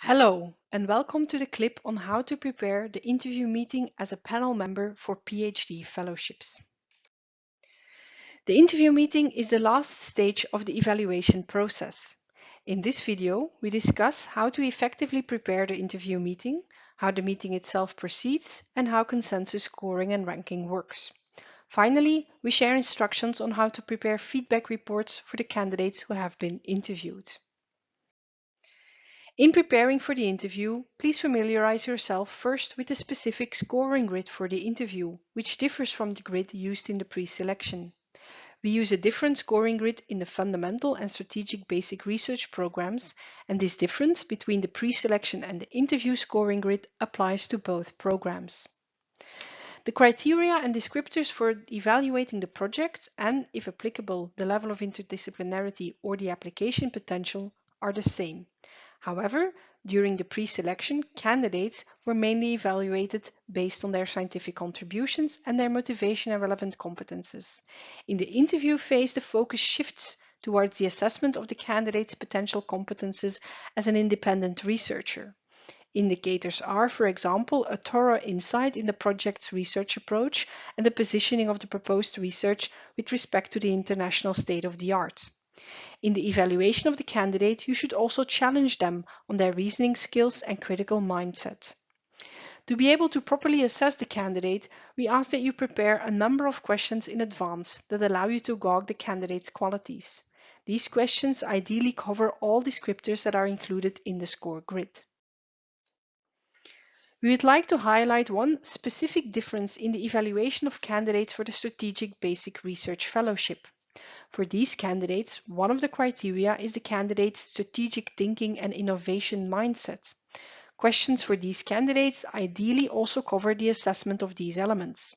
Hello, and welcome to the clip on how to prepare the interview meeting as a panel member for PhD fellowships. The interview meeting is the last stage of the evaluation process. In this video, we discuss how to effectively prepare the interview meeting, how the meeting itself proceeds, and how consensus scoring and ranking works. Finally, we share instructions on how to prepare feedback reports for the candidates who have been interviewed. In preparing for the interview, please familiarize yourself first with the specific scoring grid for the interview, which differs from the grid used in the pre-selection. We use a different scoring grid in the fundamental and strategic basic research programs, and this difference between the pre-selection and the interview scoring grid applies to both programs. The criteria and descriptors for evaluating the project and, if applicable, the level of interdisciplinarity or the application potential are the same. However, during the pre-selection, candidates were mainly evaluated based on their scientific contributions and their motivation and relevant competences. In the interview phase, the focus shifts towards the assessment of the candidate's potential competences as an independent researcher. Indicators are, for example, a thorough insight in the project's research approach and the positioning of the proposed research with respect to the international state of the art. In the evaluation of the candidate, you should also challenge them on their reasoning skills and critical mindset. To be able to properly assess the candidate, we ask that you prepare a number of questions in advance that allow you to gauge the candidate's qualities. These questions ideally cover all descriptors that are included in the score grid. We would like to highlight one specific difference in the evaluation of candidates for the Strategic Basic Research Fellowship. For these candidates, one of the criteria is the candidate's strategic thinking and innovation mindset. Questions for these candidates ideally also cover the assessment of these elements.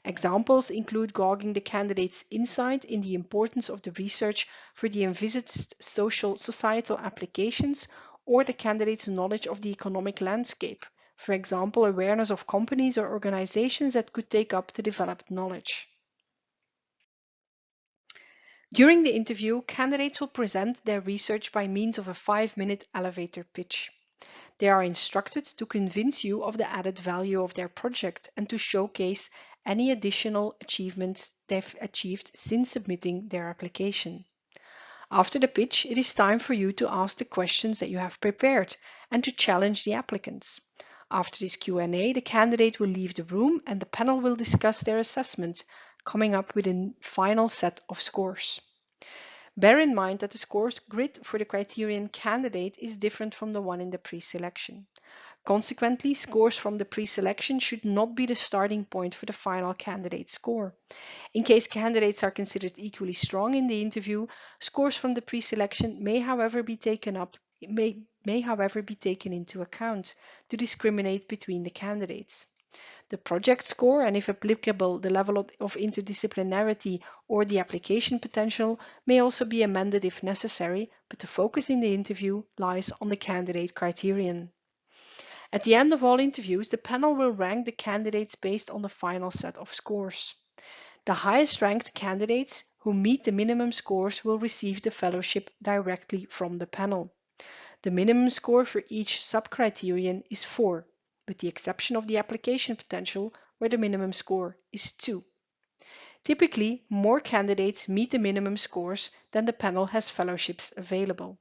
Examples include gauging the candidate's insight in the importance of the research for the envisaged societal applications or the candidate's knowledge of the economic landscape, for example, awareness of companies or organizations that could take up the developed knowledge. During the interview, candidates will present their research by means of a 5-minute elevator pitch. They are instructed to convince you of the added value of their project and to showcase any additional achievements they've achieved since submitting their application. After the pitch, it is time for you to ask the questions that you have prepared and to challenge the applicants. After this Q&A, the candidate will leave the room and the panel will discuss their assessments, coming up with a final set of scores. Bear in mind that the scores grid for the criterion candidate is different from the one in the pre-selection. Consequently, scores from the pre-selection should not be the starting point for the final candidate score. In case candidates are considered equally strong in the interview, scores from the pre-selection may however be taken into account to discriminate between the candidates. The project score and, if applicable, the level of interdisciplinarity or the application potential may also be amended if necessary, but the focus in the interview lies on the candidate criterion. At the end of all interviews, the panel will rank the candidates based on the final set of scores. The highest ranked candidates who meet the minimum scores will receive the fellowship directly from the panel. The minimum score for each sub-criterion is 4, with the exception of the application potential, where the minimum score is 2. Typically, more candidates meet the minimum scores than the panel has fellowships available.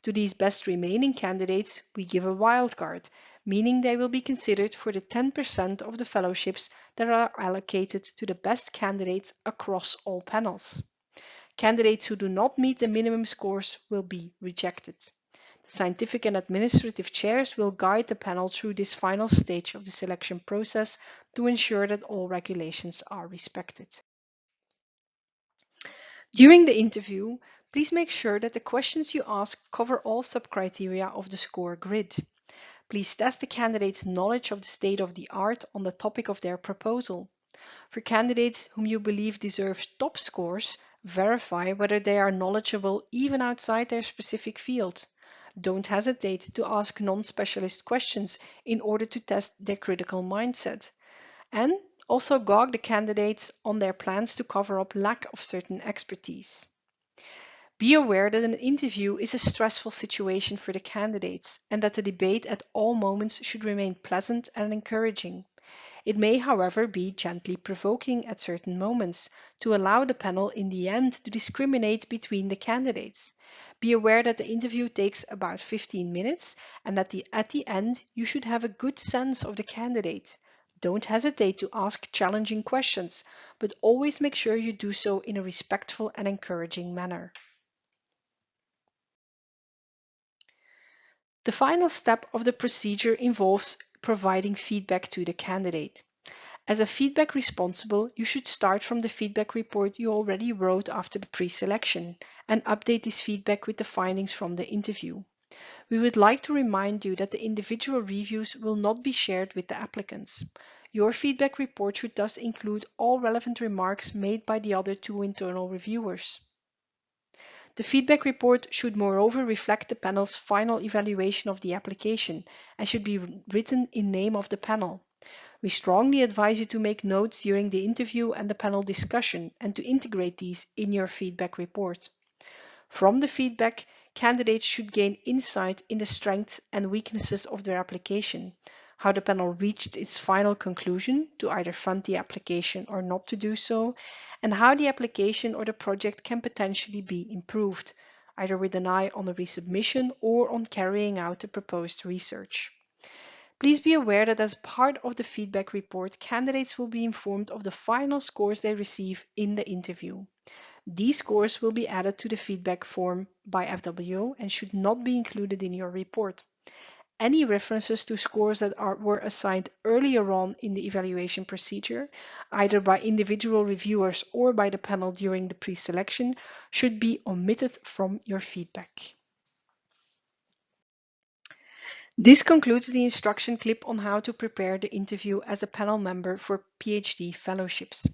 To these best remaining candidates, we give a wildcard, meaning they will be considered for the 10% of the fellowships that are allocated to the best candidates across all panels. Candidates who do not meet the minimum scores will be rejected. The scientific and administrative chairs will guide the panel through this final stage of the selection process to ensure that all regulations are respected. During the interview, please make sure that the questions you ask cover all sub-criteria of the score grid. Please test the candidate's knowledge of the state of the art on the topic of their proposal. For candidates whom you believe deserve top scores, verify whether they are knowledgeable even outside their specific field. Don't hesitate to ask non-specialist questions in order to test their critical mindset. And also gauge the candidates on their plans to cover up lack of certain expertise. Be aware that an interview is a stressful situation for the candidates and that the debate at all moments should remain pleasant and encouraging. It may, however, be gently provoking at certain moments to allow the panel in the end to discriminate between the candidates. Be aware that the interview takes about 15 minutes and that at the end you should have a good sense of the candidate. Don't hesitate to ask challenging questions, but always make sure you do so in a respectful and encouraging manner. The final step of the procedure involves providing feedback to the candidate. As a feedback responsible, you should start from the feedback report you already wrote after the pre-selection and update this feedback with the findings from the interview. We would like to remind you that the individual reviews will not be shared with the applicants. Your feedback report should thus include all relevant remarks made by the other two internal reviewers. The feedback report should moreover reflect the panel's final evaluation of the application and should be written in name of the panel. We strongly advise you to make notes during the interview and the panel discussion and to integrate these in your feedback report. From the feedback, candidates should gain insight in the strengths and weaknesses of their application, how the panel reached its final conclusion to either fund the application or not to do so, and how the application or the project can potentially be improved, either with an eye on the resubmission or on carrying out the proposed research. Please be aware that as part of the feedback report, candidates will be informed of the final scores they receive in the interview. These scores will be added to the feedback form by FWO and should not be included in your report. Any references to scores that were assigned earlier on in the evaluation procedure, either by individual reviewers or by the panel during the pre-selection, should be omitted from your feedback. This concludes the instruction clip on how to prepare the interview as a panel member for PhD fellowships.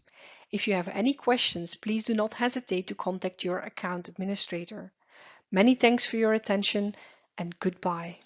If you have any questions, please do not hesitate to contact your account administrator. Many thanks for your attention and goodbye.